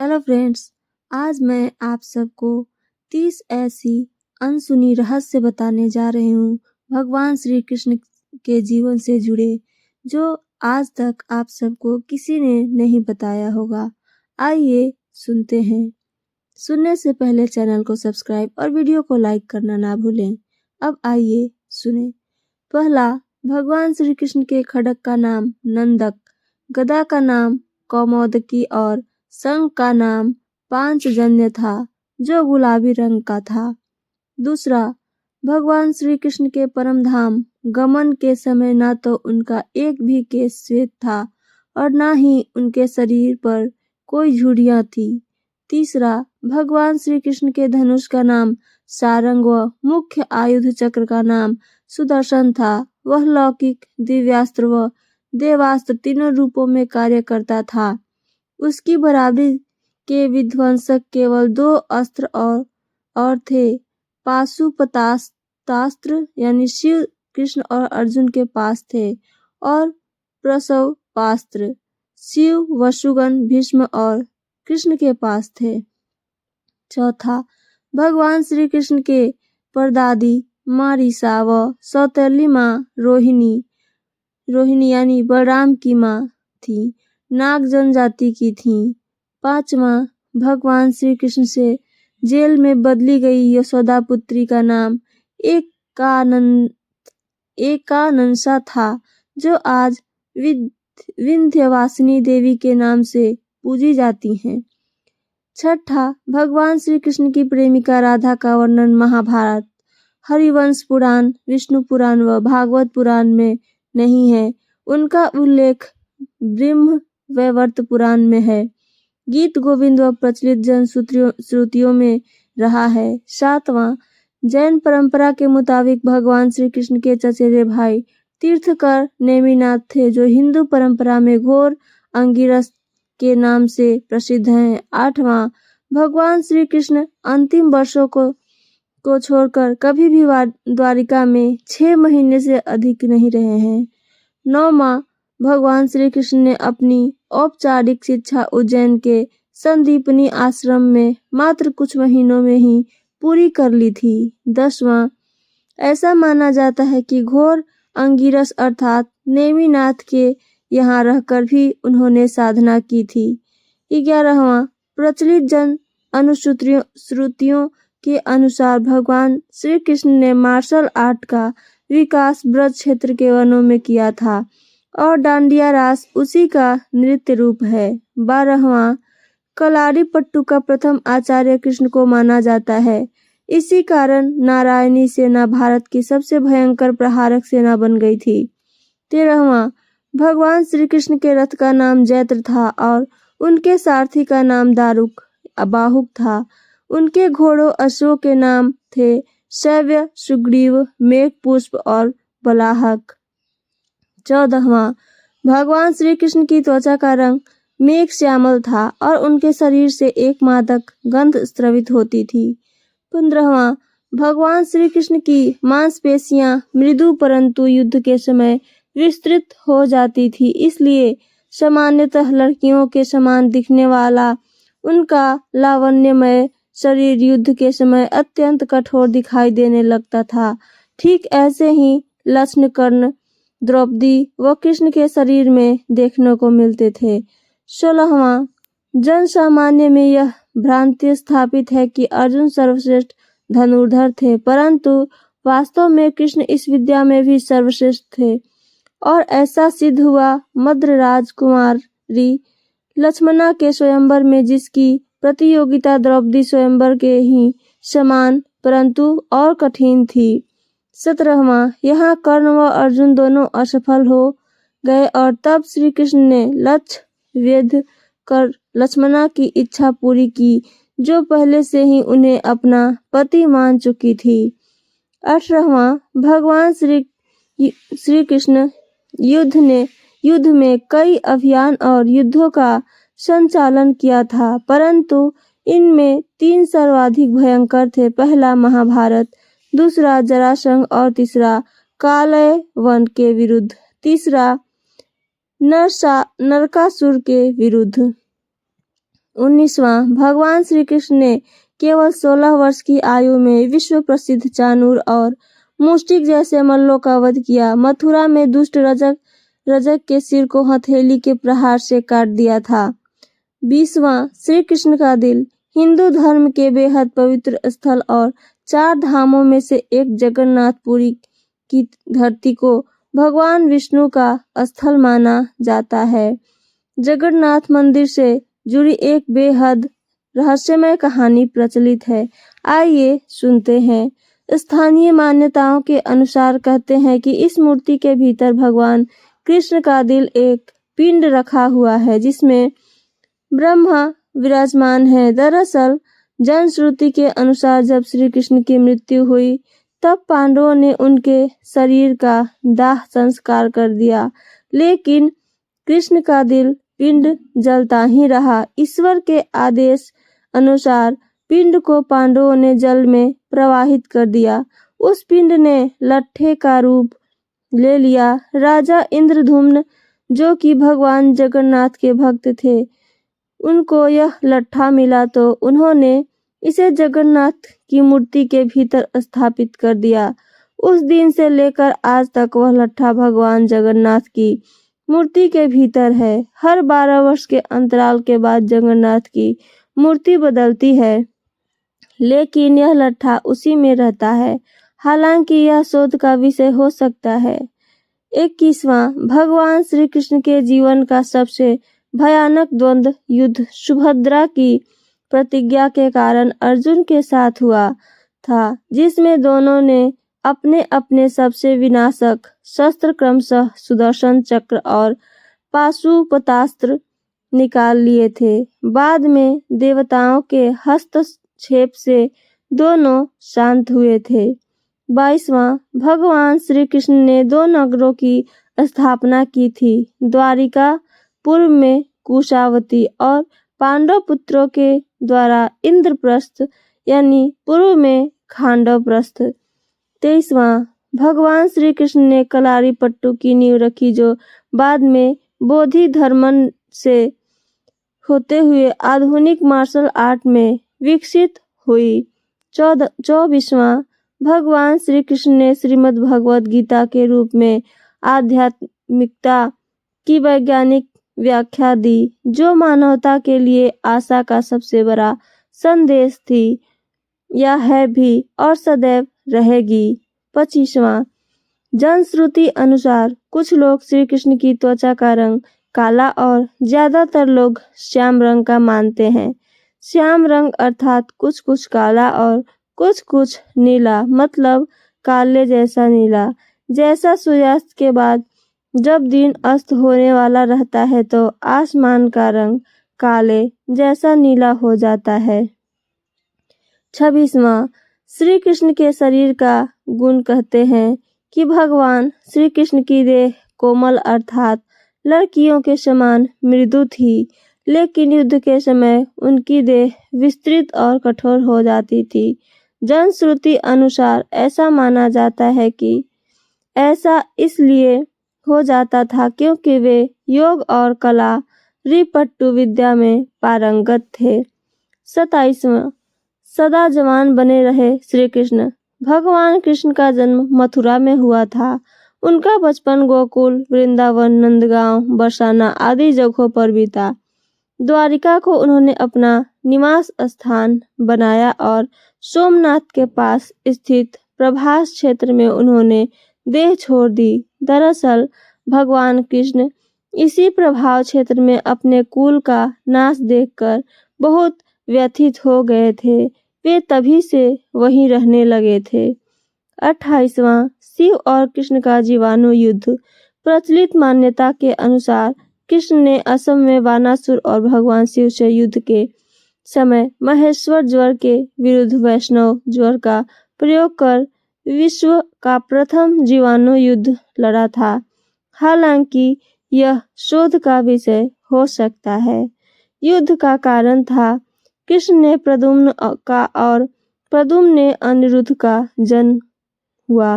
Hello friends, आज मैं आप सबको 30 ऐसी अनसुनी रहस्य बताने जा रही हूँ भगवान श्री कृष्ण के जीवन से जुड़े, जो आज तक आप सबको किसी ने नहीं बताया होगा। आइए सुनते हैं। सुनने से पहले चैनल को सब्सक्राइब और वीडियो को लाइक करना ना भूलें। अब आइए सुने। पहला, भगवान श्री कृष्ण के खड्ग का नाम नंदक, गदा का नाम कौमोदकी और शंख का नाम पांचजन्य था, जो गुलाबी रंग का था। दूसरा, भगवान श्री कृष्ण के परम धाम गमन के समय न तो उनका एक भी केश श्वेत था और न ही उनके शरीर पर कोई झुर्रियां थी। तीसरा, भगवान श्री कृष्ण के धनुष का नाम सारंग व मुख्य आयुध चक्र का नाम सुदर्शन था। वह लौकिक, दिव्यास्त्र व देवास्त्र तीनों रूपों में कार्य करता था। उसकी बराबरी के विध्वंसक केवल 2 अस्त्र और थे, पाशुपतास्त्र यानी शिव कृष्ण और अर्जुन के पास थे, और प्रसवास्त्र शिव, वसुगन, भीष्म और कृष्ण के पास थे। चौथा, भगवान श्री कृष्ण के परदादी मारीसा व सौतेली माँ रोहिणी यानी बलराम की माँ थी, नाग जनजाति की थीं। पांचवा, भगवान श्री कृष्ण से जेल में बदली गई यशोदा पुत्री का नाम एकानंसा था, जो आज विंध्यवासिनी देवी के नाम से पूजी जाती हैं। छठा, भगवान श्री कृष्ण की प्रेमिका राधा का वर्णन महाभारत, हरिवंश पुराण, विष्णु पुराण व भागवत पुराण में नहीं है। उनका उल्लेख ब्रह्मवैवर्त पुराण में है, गीत गोविंद व प्रचलित जन श्रुतियों में रहा है। सातवां, जैन परंपरा के मुताबिक भगवान श्री कृष्ण के चचेरे भाई तीर्थकर नेमिनाथ थे, जो हिंदू परंपरा में घोर अंगिरस के नाम से प्रसिद्ध हैं। आठवां, भगवान श्री कृष्ण अंतिम वर्षों को छोड़कर कभी भी द्वारिका में 6 महीने से अधिक नहीं रहे हैं। नौवां, भगवान श्री कृष्ण ने अपनी औपचारिक शिक्षा उज्जैन के संदीपनी आश्रम में मात्र कुछ महीनों में ही पूरी कर ली थी। 10वां, ऐसा माना जाता है कि घोर अंगिरस अर्थात नेमिनाथ के यहाँ रहकर भी उन्होंने साधना की थी। 11वां, प्रचलित जन अनुश्रुतियों के अनुसार भगवान श्री कृष्ण ने मार्शल आर्ट का विकास ब्रज क्षेत्र के वनों में किया था और डांडिया रास उसी का नृत्य रूप है। 12वां, कलारीपट्टू का प्रथम आचार्य कृष्ण को माना जाता है। इसी कारण नारायणी सेना भारत की सबसे भयंकर प्रहारक सेना बन गई थी। 13वां, भगवान श्री कृष्ण के रथ का नाम जैत्र था और उनके सारथी का नाम बाहुक था। उनके घोड़ों अश्वों के नाम थे शैव्य, सुग्रीव, मेघपुष्प और बलाहक। 14वां, भगवान श्री कृष्ण की त्वचा का रंग मेघ श्यामल था और उनके शरीर से एक मादक गंध स्रवित होती थी। 15वां, भगवान श्री कृष्ण की मांसपेशियां मृदु परंतु युद्ध के समय विस्तृत हो जाती थी, इसलिए सामान्यतः लड़कियों के समान दिखने वाला उनका लावण्यमय शरीर युद्ध के समय अत्यंत कठोर दिखाई देने लगता था। ठीक ऐसे ही लक्ष्मण, कर्ण, द्रौपदी व कृष्ण के शरीर में देखने को मिलते थे। 16वां, जन सामान्य में यह भ्रांति स्थापित है कि अर्जुन सर्वश्रेष्ठ धनुर्धर थे, परंतु वास्तव में कृष्ण इस विद्या में भी सर्वश्रेष्ठ थे और ऐसा सिद्ध हुआ मद्र राजकुमारी लक्ष्मणा के स्वयंवर में, जिसकी प्रतियोगिता द्रौपदी स्वयंवर के ही समान परंतु और कठिन थी। 17वां, यहाँ कर्ण व अर्जुन दोनों असफल हो गए और तब श्री कृष्ण ने लक्ष्य वेध कर लक्ष्मणा की इच्छा पूरी की, जो पहले से ही उन्हें अपना पति मान चुकी थी। 18वां, भगवान श्री कृष्ण युद्ध में कई अभियान और युद्धों का संचालन किया था, परंतु इनमें 3 सर्वाधिक भयंकर थे। पहला महाभारत, दूसरा जरासंध और तीसरा कालयवन के विरुद्ध, तीसरा नरकासुर के विरुद्ध। 19वां, भगवान श्री कृष्ण ने केवल 16 वर्ष की आयु में विश्व प्रसिद्ध चाणूर और मुष्टिक जैसे मल्लों का वध किया। मथुरा में दुष्ट रजक के सिर को हथेली के प्रहार से काट दिया था। 20वां, श्री कृष्ण का दिल। हिंदू धर्म के बेहद पवित्र स्थल और 4 धामों में से एक जगन्नाथपुरी की धरती को भगवान विष्णु का स्थल माना जाता है। जगन्नाथ मंदिर से जुड़ी एक बेहद रहस्यमय कहानी प्रचलित है। आइए सुनते हैं। स्थानीय मान्यताओं के अनुसार कहते हैं कि इस मूर्ति के भीतर भगवान कृष्ण का दिल एक पिंड रखा हुआ है जिसमें ब्रह्मा विराजमान है। दरअसल जनश्रुति के अनुसार जब श्री कृष्ण की मृत्यु हुई तब पांडवों ने उनके शरीर का दाह संस्कार कर दिया, लेकिन कृष्ण का दिल पिंड जलता ही रहा। ईश्वर के आदेश अनुसार पिंड को पांडवों ने जल में प्रवाहित कर दिया। उस पिंड ने लट्ठे का रूप ले लिया। राजा इंद्रधुम्न, जो कि भगवान जगन्नाथ के भक्त थे, उनको यह लट्ठा मिला तो उन्होंने इसे जगन्नाथ की मूर्ति के भीतर स्थापित कर दिया। उस दिन से लेकर आज तक वह लट्ठा भगवान जगन्नाथ की मूर्ति के भीतर है। हर 12 वर्ष के अंतराल के बाद जगन्नाथ की मूर्ति बदलती है, लेकिन यह लट्ठा उसी में रहता है। हालांकि यह शोध का विषय हो सकता है। 21वां, भगवान श्री कृष्ण के जीवन का सबसे भयानक द्वंद्व युद्ध सुभद्रा की प्रतिज्ञा के कारण अर्जुन के साथ हुआ था, जिसमें दोनों ने अपने अपने सबसे विनाशक शस्त्र क्रमशः सुदर्शन चक्र और पाशुपतास्त्र निकाल लिए थे। बाद में देवताओं के हस्तक्षेप से दोनों शांत हुए थे। 22वां, भगवान श्री कृष्ण ने 2 नगरों की स्थापना की थी, द्वारिका पूर्व में कुशावती और पांडव पुत्रों के द्वारा इंद्रप्रस्थ यानी पूर्व में खांडवप्रस्थ। 23वां, भगवान श्री कृष्ण ने कलारीपट्टू की नींव रखी जो बाद में बोधि धर्मन से होते हुए आधुनिक मार्शल आर्ट में विकसित हुई। 24वां, भगवान श्री कृष्ण ने श्रीमद् भगवद गीता के रूप में आध्यात्मिकता की वैज्ञानिक व्याख्या दी, जो मानवता के लिए आशा का सबसे बड़ा संदेश थी, या है भी और सदैव रहेगी। 25वां, जनश्रुति अनुसार कुछ लोग श्री कृष्ण की त्वचा का रंग काला और ज्यादातर लोग श्याम रंग का मानते हैं। श्याम रंग अर्थात कुछ कुछ काला और कुछ कुछ नीला, मतलब काले जैसा नीला। जैसा सूर्यास्त के बाद जब दिन अस्त होने वाला रहता है तो आसमान का रंग काले जैसा नीला हो जाता है। 26वां, श्री कृष्ण के शरीर का गुण कहते हैं कि भगवान श्री कृष्ण की देह कोमल अर्थात लड़कियों के समान मृदु थी, लेकिन युद्ध के समय उनकी देह विस्तृत और कठोर हो जाती थी। जनश्रुति अनुसार ऐसा माना जाता है कि ऐसा इसलिए हो जाता था क्योंकि वे योग और कला रिपट्टू विद्या में पारंगत थे। 27वां, सदा जवान बने रहे श्री कृष्ण। भगवान कृष्ण का जन्म मथुरा में हुआ था। उनका बचपन गोकुल, वृंदावन, नंदगांव, बरसाना आदि जगहों पर बीता। द्वारिका को उन्होंने अपना निवास स्थान बनाया और सोमनाथ के पास स्थित प्रभास क्षेत्र में उन्होंने देह छोड़ दी। दरअसल भगवान कृष्ण इसी प्रभाव क्षेत्र में अपने कुल का नाश देखकर बहुत व्यथित हो गए थे। वे तभी से वहीं रहने लगे थे। 28वां, शिव और कृष्ण का जीवाणु युद्ध। प्रचलित मान्यता के अनुसार कृष्ण ने असम में वानासुर और भगवान शिव से युद्ध के समय महेश्वर ज्वर के विरुद्ध वैष्णव ज्वर का प्रयोग कर विश्व का प्रथम जीवाणु युद्ध लड़ा था। हालांकि यह शोध का विषय हो सकता है। युद्ध का कारण था कृष्ण ने प्रद्युम्न का और प्रद्युम्न ने अनिरुद्ध का जन्म हुआ।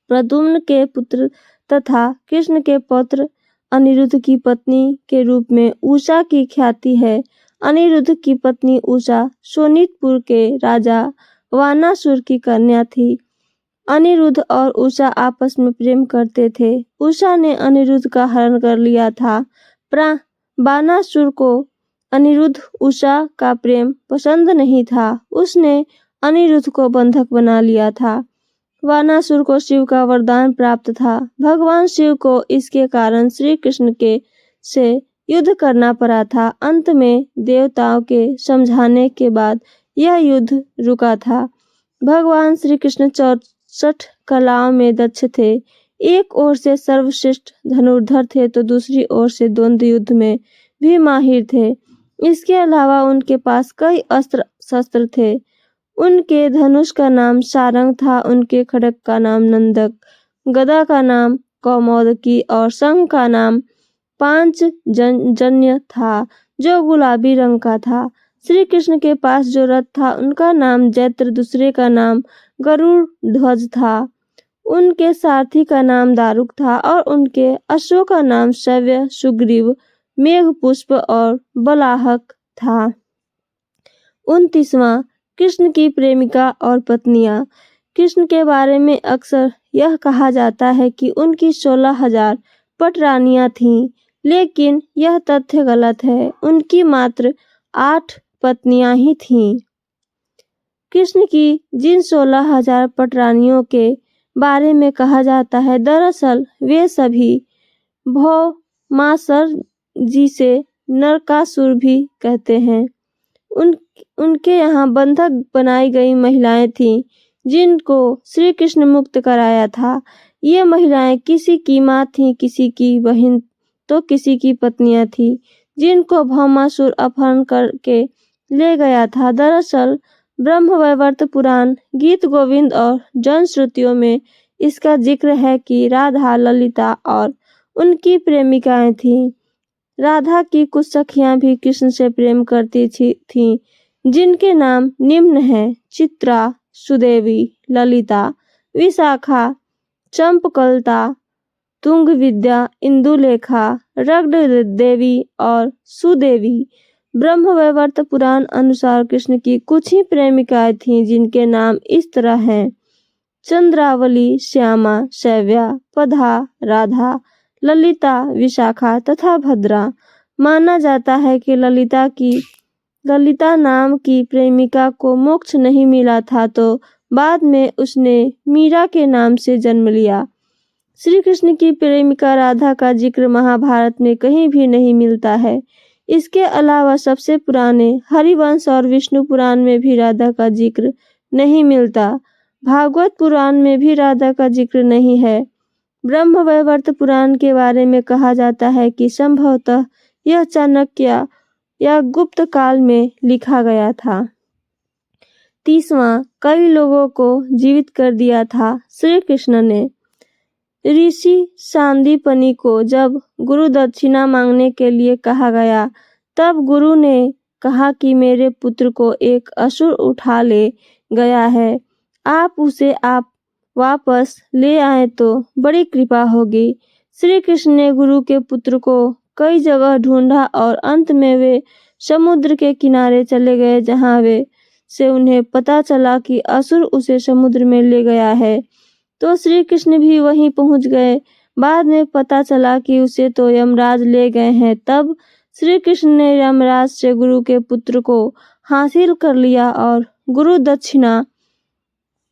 प्रद्युम्न के पुत्र तथा कृष्ण के पौत्र अनिरुद्ध की पत्नी के रूप में उषा की ख्याति है। अनिरुद्ध की पत्नी उषा शोणितपुर के राजा वानासुर की कन्या थी। अनिरुद्ध और उषा आपस में प्रेम करते थे। उषा ने अनिरुद्ध का हरण कर लिया था। बानासुर को अनिरुद्ध उषा का प्रेम पसंद नहीं था। उसने अनिरुद्ध को बंधक बना लिया था। वानासुर को शिव का वरदान प्राप्त था। भगवान शिव को इसके कारण श्री कृष्ण के से युद्ध करना पड़ा था। अंत में देवताओं के समझाने के बाद यह युद्ध रुका था। भगवान श्री कृष्ण 64 कलाओं में दक्ष थे। एक ओर से सर्वश्रेष्ठ धनुर्धर थे तो दूसरी ओर से द्वंद्व युद्ध में भी माहिर थे। इसके अलावा उनके पास कई अस्त्र शस्त्र थे। उनके धनुष का नाम सारंग था, उनके खड्ग का नाम नंदक, गदा का नाम कौमोदकी और शंख का नाम पांचजन्य था जो गुलाबी रंग का था। श्री कृष्ण के पास जो रथ था उनका नाम जैत्र, दूसरे का नाम गरुड़ ध्वज था। उनके सारथी का नाम दारुक था और उनके अश्वों का नाम शव्य, सुग्रीव, मेघपुष्प और बलाहक था। 29वां कृष्ण की प्रेमिका और पत्नियां। कृष्ण के बारे में अक्सर यह कहा जाता है कि उनकी 16,000 पटरानियां थीं, लेकिन यह तथ्य गलत है। उनकी मात्र 8 पत्नियां ही थीं। कृष्ण की जिन 16,000 पटरानियों के बारे में कहा जाता है, दरअसल वे सभी भौमासुर जिसे नरकासुर भी कहते हैं, उनके यहाँ बंधक बनाई गई महिलाएं थीं जिनको श्री कृष्ण मुक्त कराया था। ये महिलाएं किसी की माँ थीं, किसी की बहन तो किसी की पत्नियां थीं जिनको भौमासुर अपहरण करके ले गया था। दरअसल ब्रह्मवैवर्त पुराण, गीत गोविंद और जनश्रुतियों में इसका जिक्र है कि राधा, ललिता और उनकी प्रेमिकाएं थीं। राधा की कुछ सखियां भी कृष्ण से प्रेम करती थीं, जिनके नाम निम्न हैं: चित्रा, सुदेवी, ललिता, विशाखा, चंपकलता, तुंगविद्या, इंदुलेखा, रग्न देवी और सुदेवी। ब्रह्मवैवर्त पुराण अनुसार कृष्ण की कुछ ही प्रेमिकाएं थीं जिनके नाम इस तरह हैं: चंद्रावली, श्यामा, शैव्या, पद्मा, राधा, ललिता, विशाखा तथा भद्रा। माना जाता है कि ललिता नाम की प्रेमिका को मोक्ष नहीं मिला था तो बाद में उसने मीरा के नाम से जन्म लिया। श्री कृष्ण की प्रेमिका राधा का जिक्र महाभारत में कहीं भी नहीं मिलता है। इसके अलावा सबसे पुराने हरिवंश और विष्णु पुराण में भी राधा का जिक्र नहीं मिलता। भागवत पुराण में भी राधा का जिक्र नहीं है। ब्रह्मवैवर्त पुराण के बारे में कहा जाता है कि संभवतः यह चाणक्य या गुप्त काल में लिखा गया था। 30वां कई लोगों को जीवित कर दिया था श्री कृष्ण ने। ऋषि सांदीपनि को जब गुरु दक्षिणा मांगने के लिए कहा गया, तब गुरु ने कहा कि मेरे पुत्र को एक असुर उठा ले गया है, आप उसे वापस ले आए तो बड़ी कृपा होगी। श्री कृष्ण ने गुरु के पुत्र को कई जगह ढूंढा और अंत में वे समुद्र के किनारे चले गए, जहां वे से उन्हें पता चला कि असुर उसे समुद्र में ले गया है, तो श्री कृष्ण भी वहीं पहुंच गए। बाद में पता चला कि उसे तो यमराज ले गए हैं। तब श्री कृष्ण ने यमराज से गुरु के पुत्र को हासिल कर लिया और गुरु दक्षिणा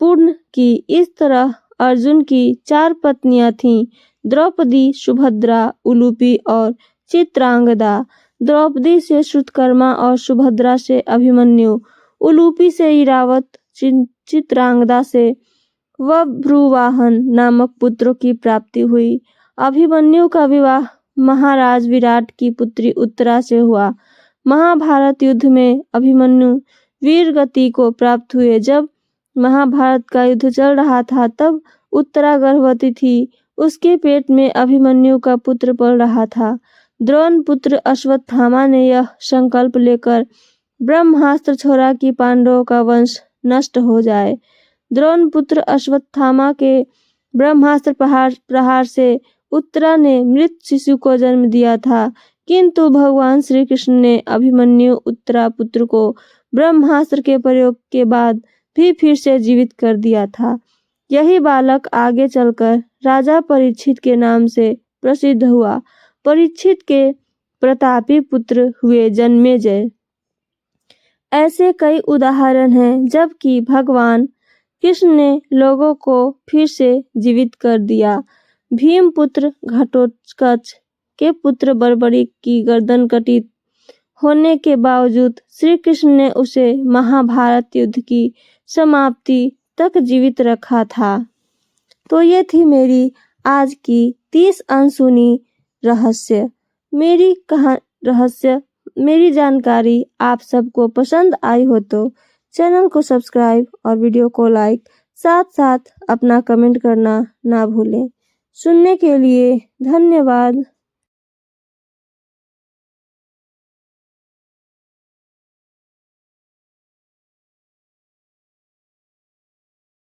पूर्ण की। इस तरह अर्जुन की 4 पत्नियां थीं: द्रौपदी, सुभद्रा, उलूपी और चित्रांगदा। द्रौपदी से श्रुतकर्मा और सुभद्रा से अभिमन्यु, उलूपी से इरावत, चित्रांगदा से बभ्रुवाहन नामक पुत्रों की प्राप्ति हुई। अभिमन्यु का विवाह महाराज विराट की पुत्री उत्तरा से हुआ। महाभारत युद्ध में अभिमन्यु वीर गति को प्राप्त हुए। जब महाभारत का युद्ध चल रहा था तब उत्तरा गर्भवती थी। उसके पेट में अभिमन्यु का पुत्र पल रहा था। द्रोण पुत्र अश्वत्थामा ने यह संकल्प लेकर ब्रह्मास्त्र छोड़ा कि पांडवों का वंश नष्ट हो जाए। द्रोण पुत्र अश्वत्थामा के ब्रह्मास्त्र प्रहार से उत्तरा ने मृत शिशु को जन्म दिया था। किंतु भगवान श्री कृष्ण ने अभिमन्यु उत्तरापुत्र को ब्रह्मास्त्र के प्रयोग के बाद भी फिर से जीवित कर दिया था। यही बालक आगे चलकर राजा परीक्षित के नाम से प्रसिद्ध हुआ। परीक्षित के प्रतापी पुत्र हुए जन्मेजय। ऐसे कई उदाहरण हैं जबकि भगवान कृष्ण ने लोगों को फिर से जीवित कर दिया। भीम पुत्र घटोत्कच के पुत्र बर्बरी की गर्दन कटी होने के बावजूद श्री कृष्ण ने उसे महाभारत युद्ध की समाप्ति तक जीवित रखा था। तो ये थी मेरी आज की 30 अनसुनी रहस्य। मेरी जानकारी आप सबको पसंद आई हो तो चैनल को सब्सक्राइब और वीडियो को लाइक, साथ साथ अपना कमेंट करना ना भूलें। सुनने के लिए धन्यवाद।